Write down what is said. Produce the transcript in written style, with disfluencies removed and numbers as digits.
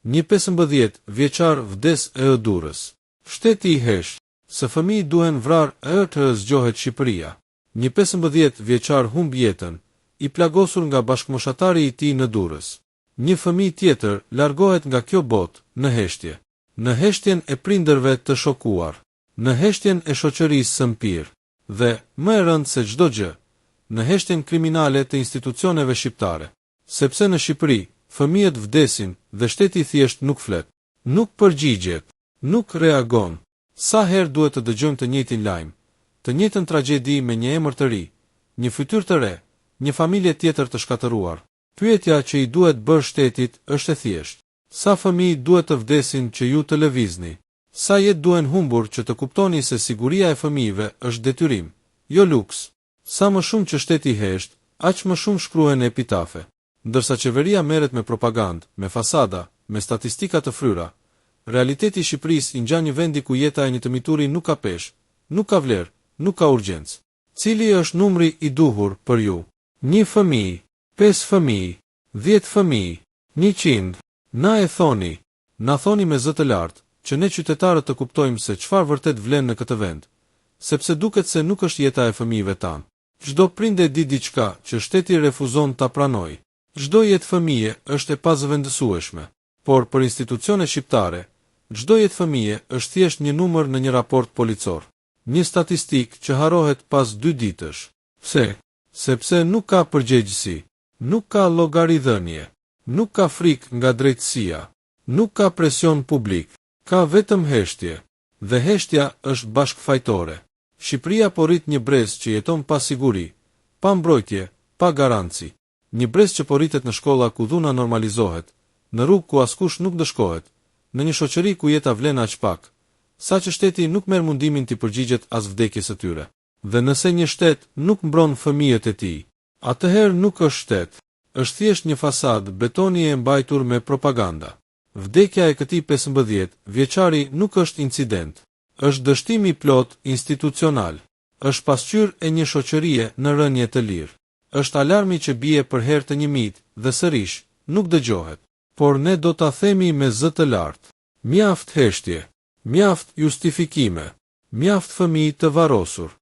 Një 15 vjeçar vdes e ëdurës. Shteti i hesht, se fëmijë duhen vrar të zgjohet Shqipëria. Një 15 vjeçar humb jetën, i plagosur nga bashkëmoshatari i tij në Durrës. Një fëmijë tjetër largohet nga kjo botë në heshtje. Në heshtjen e prindërve të shokuar, në heshtjen e shoqërisë së mpirë, dhe, më e rëndë se çdo gjë, në heshtjen kriminale të institucioneve shqiptare. Sepse në Shqipëri, fëmijët vdesin dhe shteti thjesht nuk flet, nuk përgjigjet, nuk reagon. Sa herë duhet të dëgjojmë të njëjtin lajm, të njëjtën tragjedi me një emër të ri, një fytyrë të re, një familje tjetër të shkatëruar. Pyetja që i duhet bërë shtetit është e thjeshtë. Sa fëmijë duhet të vdesin që ju të lëvizni? Sa jetë duhen humbur që të kuptoni se siguria e fëmijëve është detyrim, jo luks? Sa më shumë që shteti hesht, aq më shumë shkruhen epitafe. Ndërsa qeveria merret me propagandë, me fasada, me statistika të fryra, realiteti i Shqipërisë i ngjan një vendi ku jeta e një të mituri nuk ka peshë, nuk ka vlerë, nuk ka urgjencë. Cili është numri i duhur për ju? 1 fëmijë, 5 fëmijë, 10 fëmijë, 100. Na e thoni, na thoni me zë të lartë, që ne qytetarët të kuptojmë se çfarë vërtet vlen në këtë vend, sepse duket se nuk është jeta e fëmijëve tanë. Çdo prind e di diçka që shteti refuzon ta pranojë. Çdo jetë fëmije është e pazëvendësueshme, por për institucione shqiptare, çdo jetë fëmije është thjesht një numër në një raport policor, një statistikë që harrohet pas 2 ditësh. Pse? Sepse nuk ka përgjegjësi, nuk ka llogaridhënie, nuk ka frikë nga drejtësia, nuk ka presion publik, ka vetëm heshtje, dhe heshtja është bashkëfajtore. Shqipëria po rrit një brez që jeton pa siguri, pa mbrojtje, pa garanci. Një brez që po rritet në shkolla ku dhuna normalizohet, në rrugë ku askush nuk dëshkohet, në një shoqëri ku jeta vlen aq pak, saqë shteti nuk merr mundimin t'i përgjigjet as vdekjes së tyre. Dhe nëse një shtet nuk mbron fëmijët e tij, atëherë nuk është shtet, është thjesht një fasadë betoni e mbajtur me propaganda. Vdekja e këtij 15 vjeçari nuk është incident, është dështim i plot institucional, është pasqyrë e një shoqërie në rënje të lirë, është alarmi që bie për herë të 1000 dhe sërish nuk dëgjohet, por ne do ta themi me zë të lartë. Mjaft heshtje, mjaft justifikime, mjaft fëmijë të varrosur.